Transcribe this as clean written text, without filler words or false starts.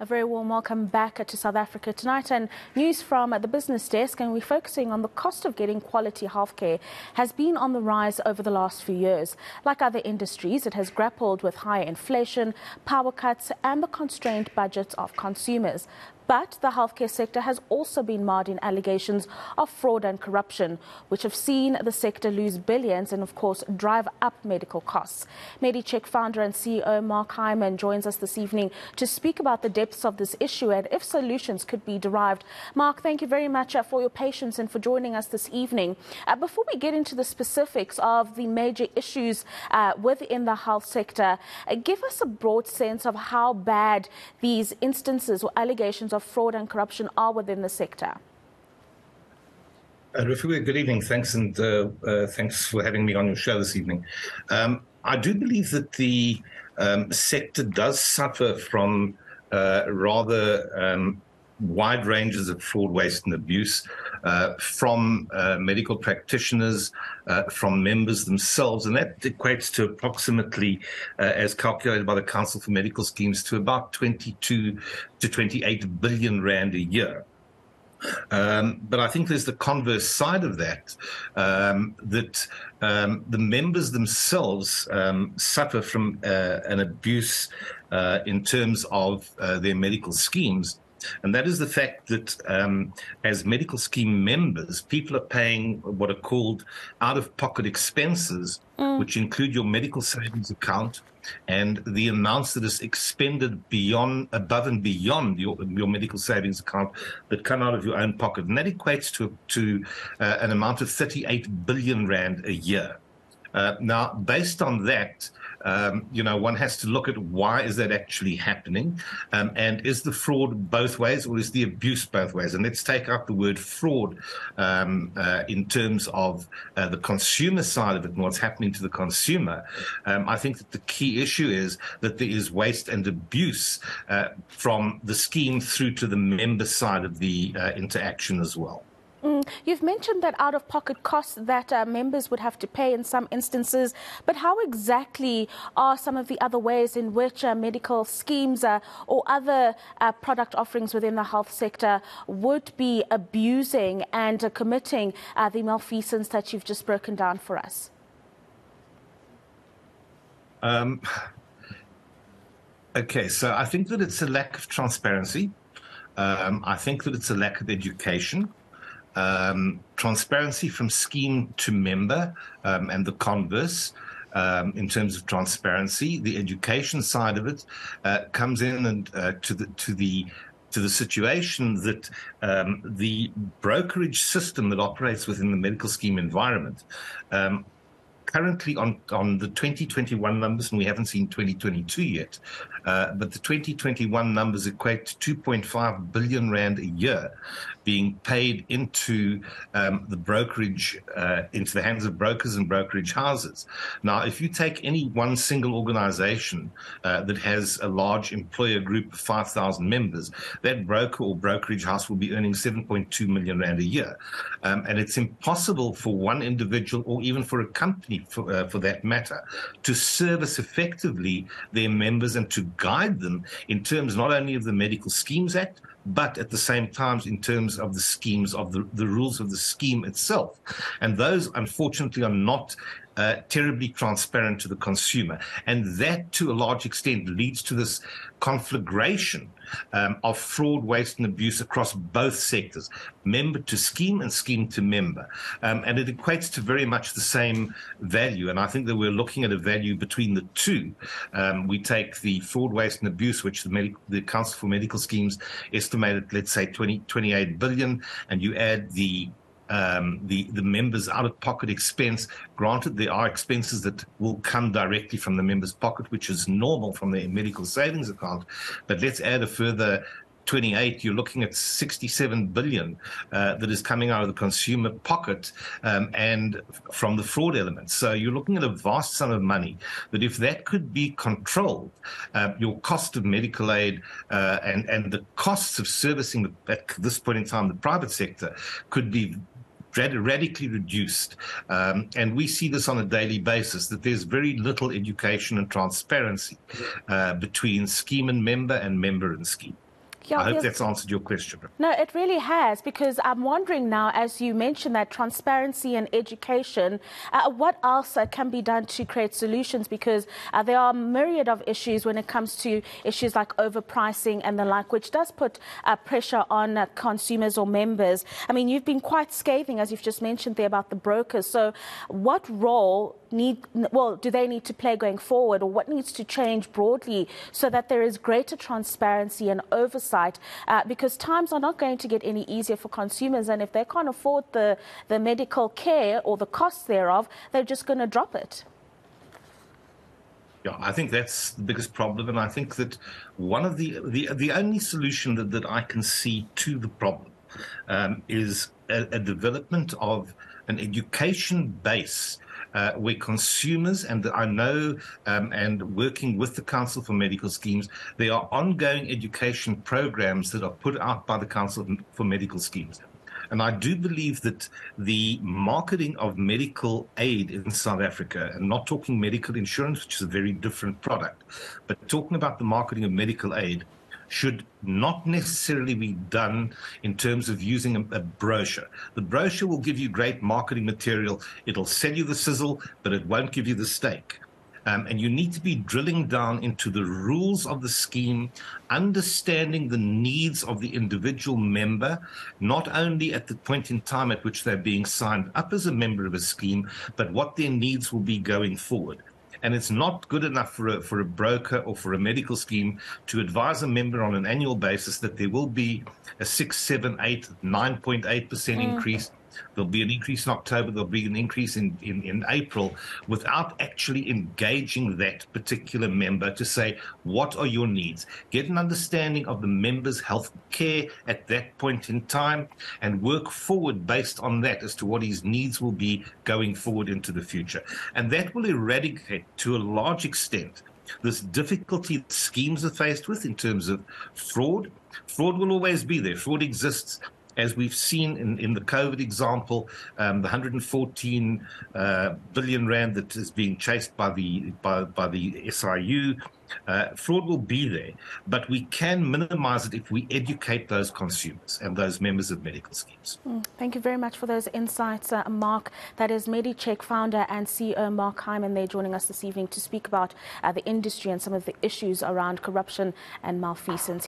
A very warm welcome back to South Africa tonight, and news from the business desk, and we're focusing on the cost of getting quality healthcare has been on the rise over the last few years. Like other industries, it has grappled with higher inflation, power cuts and the constrained budgets of consumers. But the healthcare sector has also been marred in allegations of fraud and corruption, which have seen the sector lose billions and, of course, drive up medical costs. MediCheck founder and CEO Mark Hyman joins us this evening to speak about the depths of this issue and if solutions could be derived. Mark, thank you very much for your patience and for joining us this evening. Before we get into the specifics of the major issues within the health sector, give us a broad sense of how bad these instances or allegations of fraud and corruption are within the sector. Rafua, good evening. Thanks, and thanks for having me on your show this evening. I do believe that the sector does suffer from rather wide ranges of fraud, waste and abuse from medical practitioners, from members themselves, and that equates to approximately, as calculated by the Council for Medical Schemes, to about 22 to 28 billion rand a year. But I think there's the converse side of that, that the members themselves suffer from an abuse in terms of their medical schemes. And that is the fact that as medical scheme members, people are paying what are called out-of-pocket expenses, which include your medical savings account and the amounts that is expended above and beyond your medical savings account that come out of your own pocket. And that equates to an amount of 38 billion rand a year. Now, based on that, one has to look at why is that actually happening, and is the fraud both ways or is the abuse both ways? And let's take out the word fraud in terms of the consumer side of it and what's happening to the consumer. I think that the key issue is that there is waste and abuse from the scheme through to the member side of the interaction as well. You've mentioned that out-of-pocket costs that members would have to pay in some instances, but how exactly are some of the other ways in which medical schemes or other product offerings within the health sector would be abusing and committing the malfeasance that you've just broken down for us? Okay, so I think that it's a lack of transparency. I think that it's a lack of education. Transparency from scheme to member, and the converse in terms of transparency. The education side of it comes in and to the situation that the brokerage system that operates within the medical scheme environment. Currently on the 2021 numbers, and we haven't seen 2022 yet, but the 2021 numbers equate to 2.5 billion rand a year being paid into the brokerage, into the hands of brokers and brokerage houses. Now, if you take any one single organization that has a large employer group of 5,000 members, that broker or brokerage house will be earning 7.2 million rand a year. And it's impossible for one individual or even for a company, for that matter, to service effectively their members and to guide them in terms not only of the Medical Schemes Act, but at the same time in terms of the schemes, of the rules of the scheme itself. And those, unfortunately, are not terribly transparent to the consumer. And that, to a large extent, leads to this conflagration of fraud, waste and abuse across both sectors, member to scheme and scheme to member. And it equates to very much the same value. And I think that we're looking at a value between the two. We take the fraud, waste and abuse, which the Council for Medical Schemes estimated, let's say, 28 billion, and you add the members' out-of-pocket expense. Granted, there are expenses that will come directly from the member's pocket, which is normal from their medical savings account. But let's add a further 28, you're looking at 67 billion that is coming out of the consumer pocket and from the fraud element. So you're looking at a vast sum of money that, if that could be controlled, your cost of medical aid and the costs of servicing at this point in time the private sector could be radically reduced. And we see this on a daily basis, that there's very little education and transparency between scheme and member scheme. I hope that's answered your question. No, it really has, because I'm wondering now, as you mentioned, that transparency and education, what else can be done to create solutions? Because there are a myriad of issues when it comes to issues like overpricing and the like, which does put pressure on consumers or members. I mean, you've been quite scathing, as you've just mentioned there, about the brokers. So what role do they need to play going forward, or what needs to change broadly so that there is greater transparency and oversight? Because times are not going to get any easier for consumers, and if they can't afford the medical care or the costs thereof, they're just going to drop it. Yeah, I think that's the biggest problem, and I think that one of the only solution that I can see to the problem is a development of an education base where consumers, and I know, and working with the Council for Medical Schemes, there are ongoing education programs that are put out by the Council for Medical Schemes. And I do believe that the marketing of medical aid in South Africa, and not talking medical insurance, which is a very different product, but talking about the marketing of medical aid, should not necessarily be done in terms of using a brochure. The brochure will give you great marketing material. It'll sell you the sizzle, but it won't give you the steak. And you need to be drilling down into the rules of the scheme, understanding the needs of the individual member, not only at the point in time at which they're being signed up as a member of a scheme, but what their needs will be going forward. And it's not good enough for a broker or for a medical scheme to advise a member on an annual basis that there will be a 6, 7, 8, 9.8% increase. There'll be an increase in October. There'll be an increase in April, without actually engaging that particular member to say, what are your needs? Get an understanding of the member's health care at that point in time and work forward based on that as to what his needs will be going forward into the future. And that will eradicate, to a large extent, this difficulty that schemes are faced with in terms of fraud. Fraud will always be there. Fraud exists. As we've seen in the COVID example, the 114 billion rand that is being chased by the SIU, fraud will be there, but we can minimize it if we educate those consumers and those members of medical schemes. Thank you very much for those insights, Mark. That is MediCheck founder and CEO Mark Hyman. They're joining us this evening to speak about the industry and some of the issues around corruption and malfeasance.